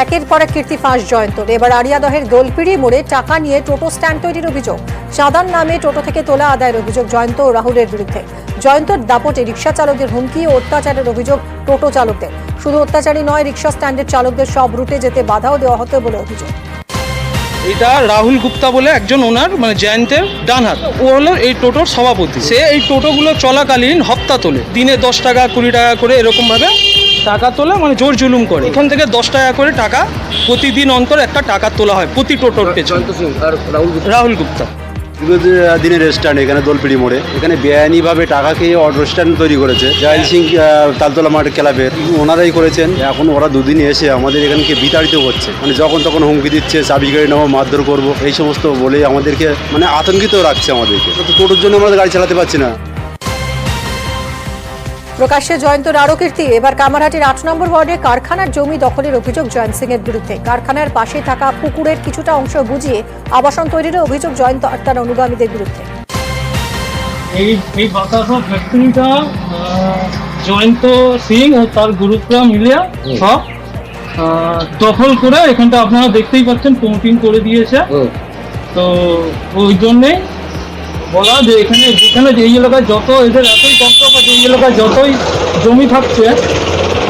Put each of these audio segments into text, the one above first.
একের পর এক কীর্তি ফাঁস জয়ন্তর। এবার আড়িয়াদহের দোলপিড়ি মোড়ে টাকা নিয়ে টোটো স্ট্যান্ড তৈরির অভিযোগ। চাঁদার নামে টোটো থেকে তোলা আদায়ের অভিযোগ জয়ন্ত ও রাহুলের বিরুদ্ধে। জয়ন্তর দাপটে রিক্সা চালকদের হুমকি ও অত্যাচারের অভিযোগ টোটো চালকদের। শুধু অত্যাচারী নয়, রিক্সা স্ট্যান্ডের চালকদের সব রুটে যেতে বাধাও দেওয়া হতো বলে অভিযোগ। এটা রাহুল গুপ্তা বলে একজন ওনার জয়ন্তের ডান হাত, ও হলো এই টোটোর সভাপতি। সে এই টোটোগুলো চলাকালীন হপ্তা তোলে, দিনে 10 টাকা 20 টাকা করে এরকমভাবে টাকা তোলা, জোর জুলুম করে। এখান থেকে 10 টাকা করে টাকা প্রতিদিন অন্তর একটা টাকা তোলা হয় প্রতি টোটোর পেছনে। রাহুল গুপ্তা দিনের স্ট্যান্ড এখানে দোলপিড়ি মোড়ে, এখানে বেআইনিভাবে টাকা খেয়ে অটো স্ট্যান্ড তৈরি করেছে জয়ল সিং তালতলা মাঠ ক্লাবের ওনারাই করেছেন। এখন ওরা দুদিন এসে আমাদের এখানকে বিতাড়িত করছে, যখন তখন হুমকি দিচ্ছে, চাবি গাড়ি নেবো, মারধর করবো, এই সমস্ত বলে আমাদেরকে আতঙ্কিত রাখছে আমাদেরকে। টোটোর জন্য আমরা গাড়ি চালাতে পারছি না। প্রকাশ্যে জয়ন্তর আরও কীর্তি। এবার কামারহাটির 8 নম্বর ওয়ার্ডে কারখানার জমি দখলের অভিযোগ জয়ন্ত সিং এর বিরুদ্ধে। কারখানার পাশে থাকা পুকুরের কিছুটা অংশ বুঝিয়ে আবাসন তৈরির অভিযোগ জয়ন্ত আর তার অনুগামীদের বিরুদ্ধে। এই বাতাসা ফ্যাক্টরিটা জয়ন্ত সিং ও তার গ্রুপরা মিলে সব দখল করে এখানটা আপনারা দেখতেই পাচ্ছেন পম্পিং করে দিয়েছে। তো ওই জন্যে বলা যে যেখানে এই এলাকায় যত এদের এতই কষ্ট, এই এলাকায় যতই জমি থাকছে,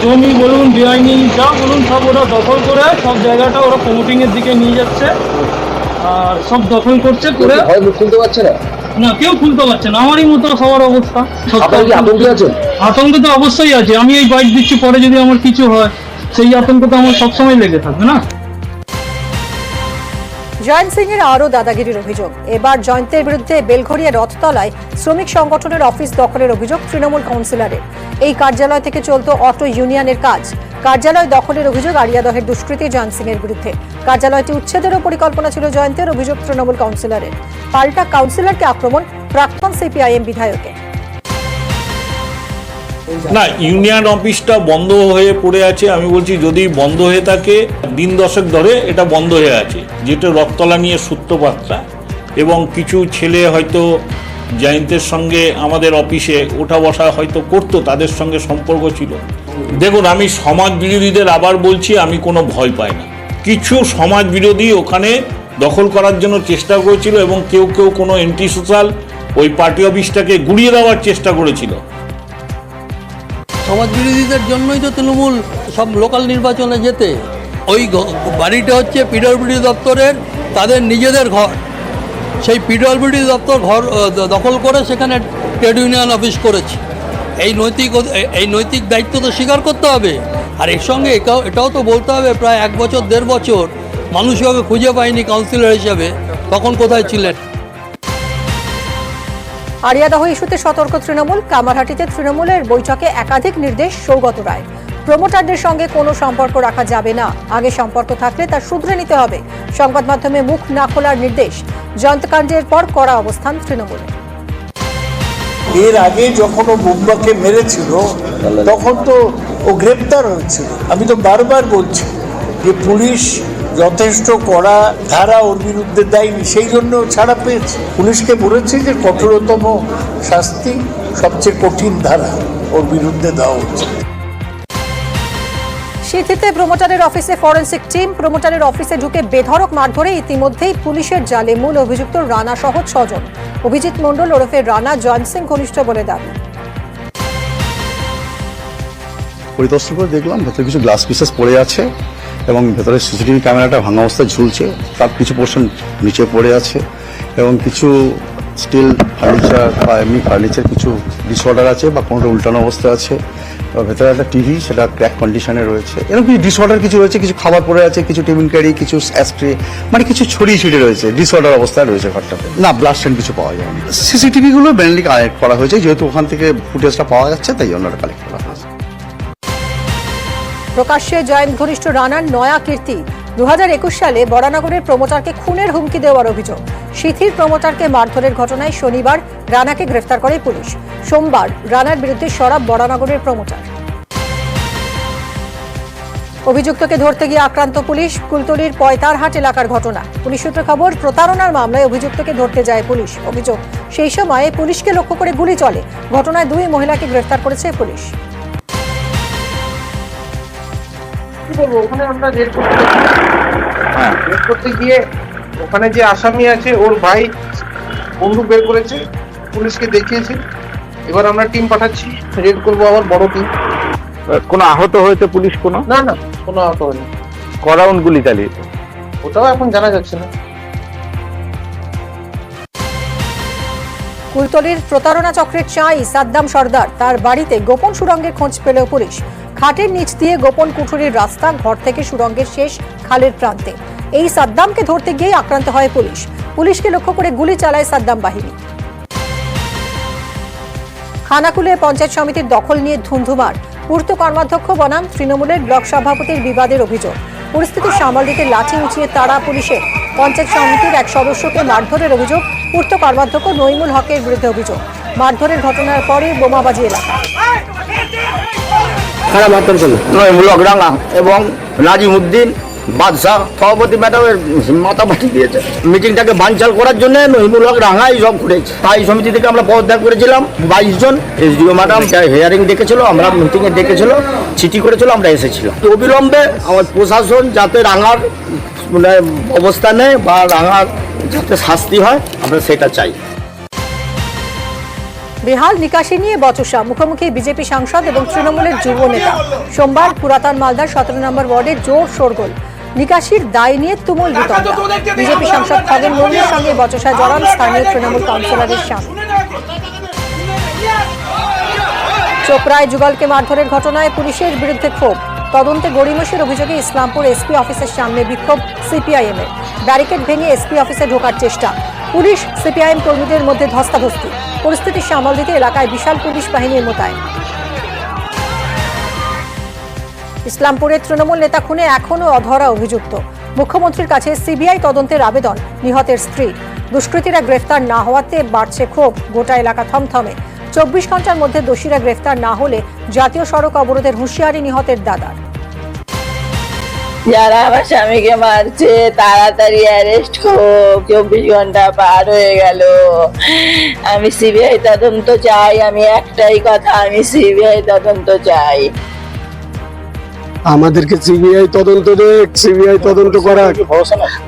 জমি বলুন বেআইনি যা বলুন সব ওরা দখল করে সব জায়গাটা ওরা প্রমোটিংয়ের দিকে নিয়ে যাচ্ছে আর সব দখল করছে করে। খুলতে পারছে না, কেউ খুলতে পারছে না, আমারই মতো সবার অবস্থা। আতঙ্ক তো অবশ্যই আছে। আমি এই বাইক দিচ্ছি, পরে যদি আমার কিছু হয় সেই আতঙ্ক তো আমার সবসময় লেগে থাকবে না। জয়ন্ত সিং এর আরও দাদাগিরির অভিযোগ। এবার জয়ন্তের বিরুদ্ধে বেলঘরিয়া রথতলায় শ্রমিক সংগঠনের অফিস দখলের অভিযোগ তৃণমূল কাউন্সিলরের। এই কার্যালয় থেকে চলত অটো ইউনিয়নের কাজ। কার্যালয় দখলের অভিযোগ আড়িয়াদহের দুষ্কৃতী জয়ন্ত সিং এর বিরুদ্ধে। কার্যালয়টি উচ্ছেদেরও পরিকল্পনা ছিল জয়ন্তের, অভিযোগ তৃণমূল কাউন্সিলরের। পাল্টা কাউন্সিলরকে আক্রমণ প্রাক্তন সিপিআইএম বিধায়কের। না, ইউনিয়ন অফিসটা বন্ধ হয়ে পড়ে আছে। আমি বলছি যদি বন্ধ হয়ে থাকে, দিন 10 ধরে এটা বন্ধ হয়ে আছে, যেটা রথতলা নিয়ে সূত্রপাতটা। এবং কিছু ছেলে হয়তো জয়ন্তের সঙ্গে আমাদের অফিসে ওঠা বসা হয়তো করতো, তাদের সঙ্গে সম্পর্ক ছিল। দেখুন, আমি সমাজ বিরোধীদের আবার বলছি, আমি কোনো ভয় পাই না। কিছু সমাজ বিরোধী ওখানে দখল করার জন্য চেষ্টা করেছিল এবং কেউ কোনো এন্টি সোশ্যাল ওই পার্টি অফিসটাকে গুড়িয়ে দেওয়ার চেষ্টা করেছিল। সমাজ বিরোধীদের জন্যই তো তৃণমূল সব লোকাল নির্বাচনে যেতে। ওই বাড়িটা হচ্ছে পিডব্লিউডি দপ্তরের, তাদের নিজেদের ঘর। সেই পিডব্লিউডি দপ্তর ঘর দখল করে সেখানে ট্রেড ইউনিয়ন অফিস করেছে। এই নৈতিক দায়িত্ব তো স্বীকার করতে হবে। আর এর সঙ্গে এটাও তো বলতে হবে, প্রায় 1 বছর 1.5 বছর মানুষ ওকে খুঁজে পায়নি কাউন্সিলর হিসাবে, তখন কোথায় ছিলেন। আড়িয়াদহ ইস্যুতে সতর্ক তৃণমূল। কামারহাটিতে তৃণমূলের বৈঠকে একাধিক নির্দেশ সৌগত রায়। প্রমোটারদের সঙ্গে কোনো সম্পর্ক রাখা যাবে না, আগে সম্পর্ক থাকলে তা শুধরে নিতে হবে। সংবাদ মাধ্যমে মুখ না খোলার নির্দেশ। জয়ন্তকাণ্ডের পর কড়া অবস্থান তৃণমূলের। এর আগে যখন ও বুম্বাকে মেরেছিল তখন তো ও গ্রেপ্তার হয়েছিল। আমি তো বারবার বলছি যে পুলিশ যথেষ্ট কড়া ধারা ওর বিরুদ্ধে দেয়নি, সেই জন্য ছাড়া পেয়েছে। পুলিশকে বলেছে যে কঠোরতম শাস্তি, সবচেয়ে কঠিন ধারা ওর বিরুদ্ধে দেওয়া হচ্ছে। সিথিতে প্রমোটারের অফিসে ফরেন্সিক টিম। প্রমোটারের অফিসে ঢুকে বেধড়ক মারধরে ইতিমধ্যেই পুলিশের জালে মূল অভিযুক্ত রানা সহ 6 জন। অভিজিৎ মণ্ডল ওরফে রানা জয়ন্ত সিং ঘনিষ্ঠ বলে দাবি। পরিদর্শন করে দেখলাম ভেতরে কিছু গ্লাস পিসেস পড়ে আছে এবং ভেতরে সিসিটিভি ক্যামেরাটা ভাঙা অবস্থায় ঝুলছে, তার কিছু পোর্শন নিচে পড়ে আছে এবং কিছু স্টিল ফার্নিচার বা এমনি ফার্নিচার কিছু ডিসঅর্ডার আছে বা কোনোটা উল্টানো অবস্থায় আছে। ভেতরে একটা টিভি, সেটা ক্র্যাক কন্ডিশনে রয়েছে। এরকম কিছু ডিসঅর্ডার কিছু রয়েছে, কিছু খাবার পড়ে আছে, কিছু টেবিল ক্যারি, কিছু অ্যাস্ট্রে, কিছু ছড়িয়ে ছিটিয়ে রয়েছে, ডিসঅর্ডার অবস্থায় রয়েছে ঘরটাতে। না, ব্লাড স্টেন কিছু পাওয়া যায়নি। সিসিটিভিগুলো মেনলি কালেক্ট করা হয়েছে, যেহেতু ওখান থেকে ফুটেজটা পাওয়া যাচ্ছে তাই জন্য কালেক্ট করা হয়েছে। প্রকাশ্যে জয়ন্ত ঘনিষ্ঠ রানার নয়া কীর্তি। 2021 সালে বরানগরের প্রমোটারকে খুনের হুমকি দেওয়ার অভিযোগ। সিথির প্রমোটারকে মারধরের ঘটনায় শনিবার রানাকে গ্রেফতার করে পুলিশ। সোমবার রানার বিরুদ্ধে সরব বরানগরের প্রমোটার। অভিযুক্তকে ধরতে গিয়ে আক্রান্ত পুলিশ। কুলতলির পয়তারহাট এলাকার ঘটনা। পুলিশ সূত্রে খবর, প্রতারণার মামলায় অভিযুক্তকে ধরতে যায় পুলিশ। অভিযোগ, সেই সময় পুলিশকে লক্ষ্য করে গুলি চলে। ঘটনায় 2 মহিলাকে গ্রেফতার করেছে পুলিশ। কি বলবো, ওখানে আমরা রেড করতে রেড করতে গিয়ে ওখানে যে আসামি আছে ওর ভাই বন্দুক বের করেছে, পুলিশকে দেখিয়েছে। এবার আমরা টিম পাঠাচ্ছি, রেড করবো আবার বড় টিম। কোনো আহত হয়েছে পুলিশ? কোনো না না, কোনো আহত হয়নি। ক রাউন্ড গুলি চালিয়েছে? ওটাও এখন জানা যাচ্ছে না। কুলতলির প্রতারণা চক্রের চাই সাদ্দাম সর্দার, তার বাড়িতে গোপন সুড়ঙ্গের খোঁজ পেল পুলিশ। খাটের নিচ দিয়ে গোপন কুঠুরির রাস্তা, ঘর থেকে সুড়ঙ্গের শেষ খালের প্রান্তে। এই সাদ্দামকে ধরতে গিয়ে আক্রান্ত হয় পুলিশ। পুলিশকে লক্ষ্য করে গুলি চালায় সাদ্দাম বাহিনী। খানাকুলে পঞ্চায়েত সমিতির দখল নিয়ে ধুন্ধুমার। পূর্ত কর্মাধ্যক্ষ বনাম তৃণমূলের ব্লক সভাপতির বিবাদের অভিযোগ। পরিস্থিতি সামাল দিতে লাঠি উঁচিয়ে তাড়া পুলিশের। পঞ্চায়েত সমিতির এক সদস্যকে মারধরের অভিযোগ। পূর্ত কর্মাধ্যক্ষ নইমুল হকের বিরুদ্ধে অভিযোগ। মারধরের ঘটনার পরে বোমাবাজি এলাকা। নইমুল হক রাঙা এবং নাজিমউদ্দিন বাদশাহ সভাপতি ম্যাডামের মাথা ফাটিয়ে দিয়েছে। মিটিংটাকে বানচাল করার জন্য নইমুল হক রাঙাই সব করেছে। তাই সমিতি থেকে আমরা পদত্যাগ করেছিলাম 22 জন। এসডিও ম্যাডাম হিয়ারিং ডেকেছিল, আমরা মিটিংয়ে ডেকেছিল, চিঠি করেছিল, আমরা এসেছিলাম। অবিলম্বে আমার প্রশাসন যাতে রাঙার মানে অবস্থা নেয় বা রাঙার যাতে শাস্তি হয়, আমরা সেটা চাই। বেহাল নিকাশি নিয়ে বচসা, মুখোমুখি বিজেপি সাংসদ এবং তৃণমূলের যুব নেতা। সোমবার পুরাতন মালদার 17 নম্বর ওয়ার্ডে জোর শোরগোল। নিকাশির দায় নিয়ে তুমুল বিতর্ক। বিজেপি সাংসদ খগেন মুর্মুর সঙ্গে বচসায় জড়ান স্থানীয় তৃণমূল কাউন্সিলরের স্বামী। চোপড়ায় যুগলকে মারধরের ঘটনায় পুলিশের বিরুদ্ধে ক্ষোভ। তদন্তে গড়িমসির অভিযোগে ইসলামপুর এসপি অফিসের সামনে বিক্ষোভ সিপিআইএম এর। ব্যারিকেড ভেঙে এসপি অফিসে ঢোকার চেষ্টা। পুলিশ সিপিআইএম কর্মীদের মধ্যে ধস্তাধস্তি। পরিস্থিতি সামাল দিতে এলাকায় বিশাল পুলিশ বাহিনীর মোতায়েন। ইসলামপুরের তৃণমূল নেতা খুনে এখনও অধরা অভিযুক্ত। মুখ্যমন্ত্রীর কাছে সিবিআই তদন্তের আবেদন নিহতের স্ত্রীর। দুষ্কৃতীরা গ্রেফতার না হওয়াতে বাড়ছে ক্ষোভ। গোটা এলাকা থমথমে। 24 ঘন্টার মধ্যে দোষীরা গ্রেফতার না হলে জাতীয় সড়ক অবরোধের হুঁশিয়ারি নিহতের দাদার। যারা আমার স্বামীকে মারছে তাড়াতাড়ি অ্যারেস্ট হোক। 24 ঘন্টা পার হয়ে গেল। আমি সিবিআই তদন্ত চাই। আমি একটাই কথা, আমি সিবিআই তদন্ত চাই। আমাদেরকে সিবিআই তদন্ত দেখ, সিবিআই তদন্ত করা।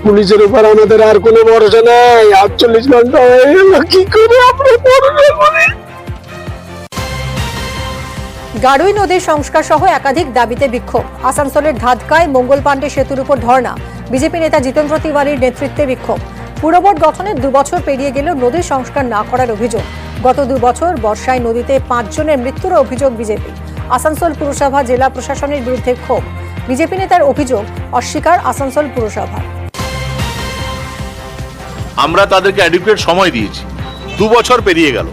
পুলিশের উপর আমাদের আর কোনো ভরসা নাই। 48 ঘন্টা হয়ে গেল, কি করে আমরা বলে। গাড়ুই নদীর সংস্কার সহ একাধিক দাবিতে বিক্ষোভ। আসানসোলের ধাদকায় মঙ্গল পাণ্ডে সেতুর উপর ধর্ণা। বিজেপি নেতা জিতেন্দ্র তিওয়ারির নেতৃত্বে বিক্ষোভ। পুরবোর্ড গঠনের 2 বছর পেরিয়ে গেলেও নদীর সংস্কার না করার অভিযোগ। গত 2 বছর বর্ষায় নদীতে 5 জনের মৃত্যুর অভিযোগ বিজেপি। আসানসোল পুরসভা জেলা প্রশাসনের বিরুদ্ধে ক্ষোভ। বিজেপি নেতার অভিযোগ, অস্বীকার আসানসোল পুরসভা। আমরা তাদেরকে অ্যাডিকুয়েট সময় দিয়েছি। 2 বছর পেরিয়ে গেল।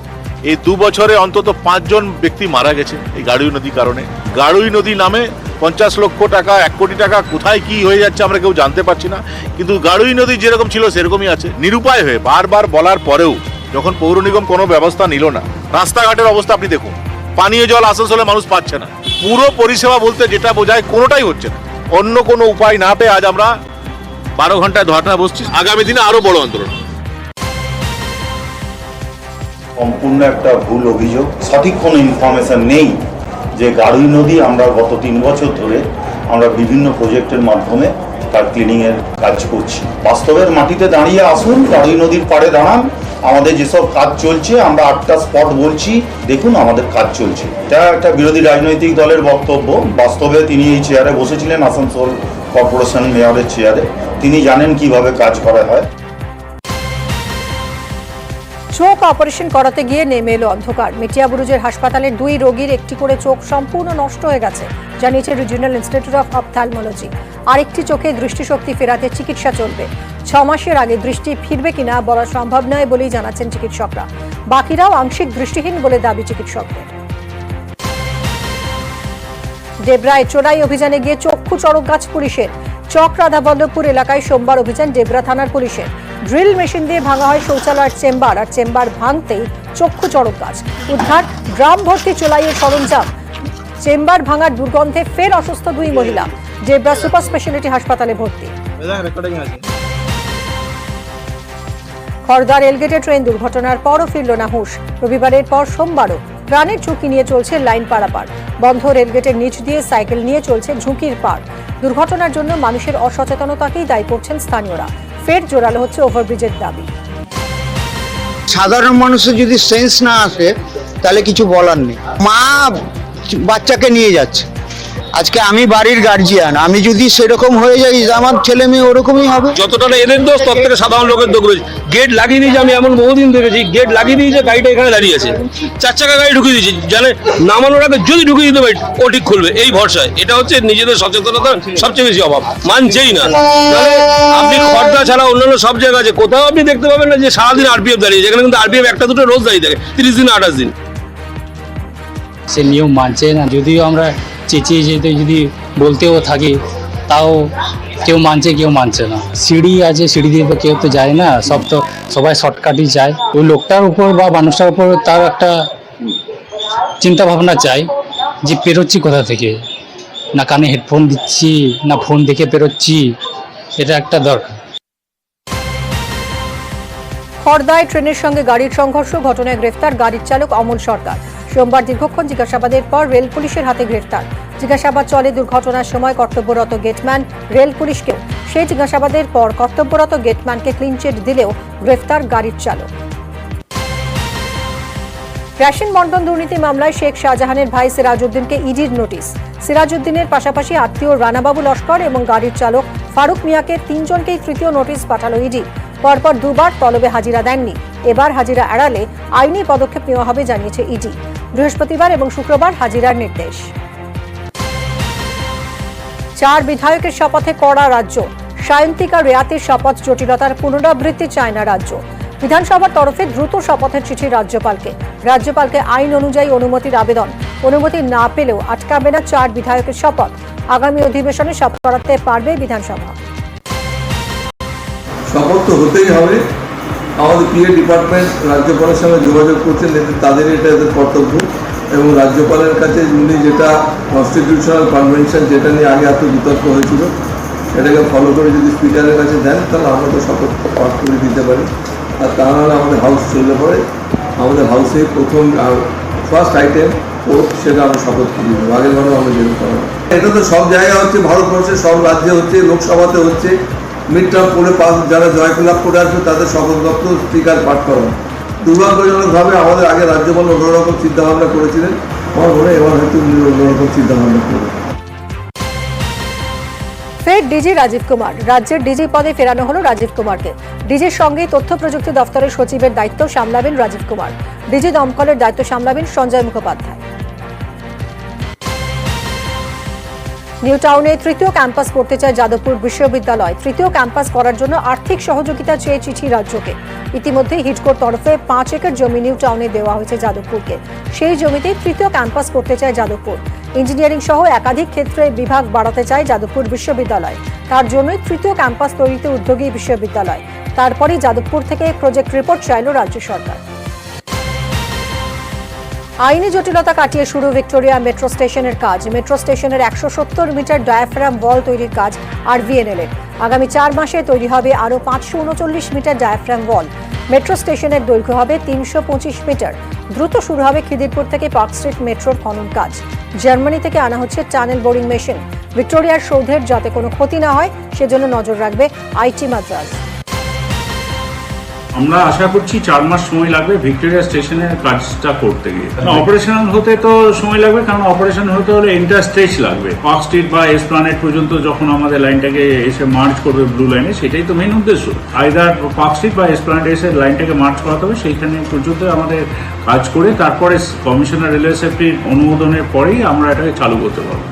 এই 2 বছরে অন্তত 5 জন ব্যক্তি মারা গেছে এই গাড়ুই নদীর কারণে। গাড়ুই নদী নামে 50 লক্ষ টাকা, 1 কোটি টাকা কোথায় কি হয়ে যাচ্ছে আমরা কেউ জানতে পারছি না। কিন্তু গাড়ুই নদী যেরকম ছিল সেরকমই আছে। নিরুপায় হয়ে বারবার বলার পরেও যখন পৌর নিগম কোনো ব্যবস্থা নিল না, রাস্তাঘাটের অবস্থা আপনি দেখুন। পানীয় জল আসানসোলে মানুষ পাচ্ছে না। পুরো পরিষেবা বলতে যেটা বোঝায় কোনোটাই হচ্ছে না। অন্য কোনো উপায় না পেয়ে আজ আমরা 12 ঘন্টায় ধর্ণা বসছি। আগামী দিনে আরো বড় আন্দোলন। সম্পূর্ণ একটা ভুল অভিযোগ। সঠিক কোনো ইনফরমেশন নেই যে গাড়ুই নদী আমরা গত 3 বছর ধরে আমরা বিভিন্ন প্রজেক্টের মাধ্যমে তার ক্লিনিংয়ের কাজ করছি। বাস্তবের মাটিতে দাঁড়িয়ে আসুন, গাড়ুই নদীর পাড়ে দাঁড়ান। আমাদের যেসব কাজ চলছে, আমরা 8টা স্পট বলছি, দেখুন আমাদের কাজ চলছে। এটা একটা বিরোধী রাজনৈতিক দলের বক্তব্য। বাস্তবে তিনি এই চেয়ারে বসেছিলেন, আসানসোল কর্পোরেশন মেয়রের চেয়ারে। তিনি জানেন কিভাবে কাজ করা হয়। চোখ অপারেশন করাতে গিয়ে নেমে এলো অন্ধকার। মেটিয়াবুরুজের হাসপাতালের 2 রোগীর একটি করে চোখ সম্পূর্ণ নষ্ট হয়ে গেছে, জানিয়েছে রিজিওনাল ইনস্টিটিউট অফ অপথ্যালমোলজি। আরেকটি চোখে দৃষ্টিশক্তি ফেরাতে চিকিৎসা চলবে। 6 মাসের আগে দৃষ্টি ফিরবে কিনা বলা সম্ভব নয় বলেই জানাচ্ছেন চিকিৎসকরা। বাকিরাও আংশিক দৃষ্টিহীন বলে দাবি চিকিৎসকদের। ডেবরায় চোরাই অভিযানে গিয়ে চক্ষু চড়ক গাছ পুলিশের। চক রাধাবল্লভপুর এলাকায় সোমবার অভিযান ডেবরা থানার পুলিশের। ড্রিল মেশিন দিয়ে ভাঙা হয় শৌচালয়ের চেম্বার, আর চেম্বার ভাঙতেই চক্ষু চড়ক গাছ উদ্ধার। ড্রাম ভর্তি চোলাইয়ের সরঞ্জাম। চেম্বার ভাঙার দুর্গন্ধে ফের অসুস্থ 2 মহিলা। ডেবরা সুপার স্পেশালিটি হাসপাতালে ভর্তি। খড়দা রেলগেটে ট্রেন দুর্ঘটনার পরও ফিরল না হুঁশ। রবিবারের পর সোমবারও প্রাণের ঝুঁকি নিয়ে চলছে লাইন পারাপার। বন্ধ রেলগেটের নিচ দিয়ে সাইকেল নিয়ে চলছে ঝুঁকির পার। দুর্ঘটনার জন্য মানুষের অসচেতনতাকেই দায়ী করছেন স্থানীয়রা। ফের জোরালো হচ্ছে ওভারব্রিজের দাবি। সাধারণ মানুষের যদি সেন্স না আসে তাহলে কিছু বলার নেই। মা বাচ্চাকে নিয়ে যাচ্ছে, আজকে আমি বাড়ির গার্জিয়ান, আমি যদি সেরকম হয়ে যাই আমার ছেলে মেয়ে ওরকমই হবে। যতটা এদের দোষ তত থেকে সাধারণ লোকের দোষ রয়েছে। গেট লাগিয়ে দিয়েছে, আমি এমন বহুদিন দেখেছি গেট লাগিয়ে দিয়েছে, গাড়িটা এখানে দাঁড়িয়ে আছে, 4 চাকা গাড়ি ঢুকিয়ে দিয়েছে, জানে নামানোর আগে যদি ঢুকিয়ে দিতে পারি ও ঠিক খুলবে, এই ভরসায়। এটা হচ্ছে নিজেদের সচেতনতার সবচেয়ে বেশি অভাব, মানছেই না। আপনি খড়দা ছাড়া অন্যান্য সব জায়গা আছে, কোথাও আপনি দেখতে পাবেন না যে সারাদিন আরপিএফ দাঁড়িয়ে, যেখানে কিন্তু আরপিএফ একটা দুটো রোজ দাঁড়িয়ে থাকে, 30 দিন 28 দিন। সে নিয়ম মানছে না, যদিও আমরা চেঁচিয়ে যেতে যদি বলতেও থাকি তাও কেউ মানছে কেউ মানছে না। সিঁড়ি আছে, সিঁড়ি দিয়ে তো কেউ তো যায় না, সবাই শর্টকাটই চায়। ওই লোকটার উপর বা মানুষটার উপর তার একটা চিন্তা ভাবনা চাই যে পেরোচ্ছি কোথা থেকে, না কানে হেডফোন দিচ্ছি না ফোন দেখে পেরোচ্ছি, এটা একটা দরকার। খড়দায় ট্রেনের সঙ্গে গাড়ির সংঘর্ষ, ঘটনায় গ্রেফতার গাড়ির চালক অমল সরকার। সোমবার দীর্ঘক্ষণ জিজ্ঞাসাবাদের পর রেল পুলিশের হাতে গ্রেফতার। জিজ্ঞাসাবাদ চলে দুর্ঘটনার সময় কর্তব্যরত গেটম্যান রেল পুলিশকেও। সেই জিজ্ঞাসাবাদের পর কর্তব্যরত গেটম্যানকে ক্লিন চিট দিলেও গ্রেফতার গাড়ির চালক। রেশন বন্টন দুর্নীতি মামলায় শেখ শাহজাহানের ভাই সিরাজউদ্দিনকে ইডির নোটিশ। সিরাজউদ্দিনের পাশাপাশি আত্মীয় রানাবাবু লস্কর এবং গাড়ির চালক ফারুক মিয়াকে 3 জনকেই তৃতীয় নোটিশ পাঠালো ইডি। পরপর দুবার তলবে হাজিরা দেননি, এবার হাজিরা এড়ালে আইনি পদক্ষেপ নেওয়া হবে জানিয়েছে ইডি। বৃহস্পতিবার এবং শুক্রবার হাজিরার নির্দেশ। 4 বিধায়কের শপথে কড়া রাজ্য। সায়ন্তিকা রেয়াতের শপথ জটিলতার পুনরাবৃত্তি চায় না রাজ্য। বিধানসভার তরফে দ্রুত শপথের চিঠি রাজ্যপালকে আইন অনুযায়ী অনুমতির আবেদন। অনুমতি না পেলেও আটকাবে না 4 বিধায়কের শপথ। আগামী অধিবেশনে শপথ করাতে পারবে বিধানসভা। শপথ তো হতেই হবে। আমাদের পিএ ডিপার্টমেন্ট রাজ্যপালের সঙ্গে যোগাযোগ করছেন, তাদের এটা এদের কর্তব্য, এবং রাজ্যপালের কাছে উনি যেটা কনস্টিটিউশনাল কনভেনশন যেটা নিয়ে আগে এত বিতর্ক হয়েছিল সেটাকে ফলো করে যদি স্পিকারের কাছে দেন তাহলে আমরা তো শপথ পাঠ করে দিতে পারি। আর তা নাহলে আমাদের হাউস চললে পরে আমাদের হাউসে প্রথম ফার্স্ট আইটেম ও সেটা আমরা শপথ করে দেবো। আগের বারও আমরা যেরকম করা, এটা তো সব জায়গায় হচ্ছে, ভারতবর্ষের সব রাজ্যে হচ্ছে, লোকসভাতে হচ্ছে। মিড টার্ম করে যারা জয়লাভ করে আসবে তাদের শপথ দপ্তর স্পিকার পাঠ করা। দুর্ভাগ্যজনকভাবে আমাদের আগে রাজ্যপাল অন্যরকম চিন্তাভাবনা করেছিলেন, আমার মনে এবার হয়তো উনি অন্যরকম চিন্তাভাবনা করবেন। ফের ডিজি রাজীব কুমার। রাজ্যের ডিজি পদে ফেরানো হলো রাজীব কুমারকে। ডিজির সঙ্গে তথ্য প্রযুক্তি দপ্তরের সচিবের দায়িত্ব সামলাবেন রাজীব কুমার। ডিজি দমকলের দায়িত্ব সামলাবেন সঞ্জয় মুখোপাধ্যায়। নিউ টাউনে তৃতীয় ক্যাম্পাস করতে চায় যাদবপুর বিশ্ববিদ্যালয়। তৃতীয় ক্যাম্পাস করার জন্য আর্থিক সহযোগিতা চেয়ে চিঠি রাজ্যকে। ইতিমধ্যে হিডকোর তরফে 5 একর জমি নিউ টাউনে দেওয়া হয়েছে যাদবপুরকে। সেই জমিতেই তৃতীয় ক্যাম্পাস করতে চায় যাদবপুর। ইঞ্জিনিয়ারিং সহ একাধিক ক্ষেত্রে বিভাগ বাড়াতে চায় যাদবপুর বিশ্ববিদ্যালয়। তার জন্যই তৃতীয় ক্যাম্পাস তৈরিতে উদ্যোগী বিশ্ববিদ্যালয়। তারপরই যাদবপুর থেকে প্রজেক্ট রিপোর্ট চাইল রাজ্য সরকার। আইনি জটিলতা কাটিয়ে শুরু ভিক্টোরিয়া মেট্রো স্টেশনের কাজ। মেট্রো স্টেশনের 170 মিটার ডায়াফ্রাম ওয়াল তৈরির কাজ RVNL এর। আগামী 4 মাসে তৈরি হবে আরও 539 মিটার ডায়াফ্রাম ওয়াল। মেট্রো স্টেশনের দৈর্ঘ্য হবে 325 মিটার। দ্রুত শুরু হবে খিদিরপুর থেকে পার্ক স্ট্রিট মেট্রোর খনন কাজ। জার্মানি থেকে আনা হচ্ছে টানেল বোরিং মেশিন। ভিক্টোরিয়ার সৌধের যাতে কোনো ক্ষতি না হয় সেজন্য নজর রাখবে IT মাদ্রাজ। আমরা আশা করছি 4 মাস সময় লাগবে ভিক্টোরিয়া স্টেশনের কাজটা করতে গিয়ে। অপারেশনাল হতে তো সময় লাগবে, কারণ অপারেশন হতে হলে ইন্টার স্টেজ লাগবে। পার্ক স্ট্রিট বা এসপ্লানেড পর্যন্ত যখন আমাদের লাইনটাকে এসে মার্চ করবে ব্লু লাইনে, সেটাই তো মেন উদ্দেশ্য। আইদার পার্ক স্ট্রিট বা এসপ্লানেড এসে লাইনটাকে মার্চ করাতে হবে, সেইখানে পর্যন্ত আমাদের কাজ করে তারপরে কমিশনার রেলওয়ে সেফটির অনুমোদনের পরেই আমরা এটাকে চালু করতে পারবো।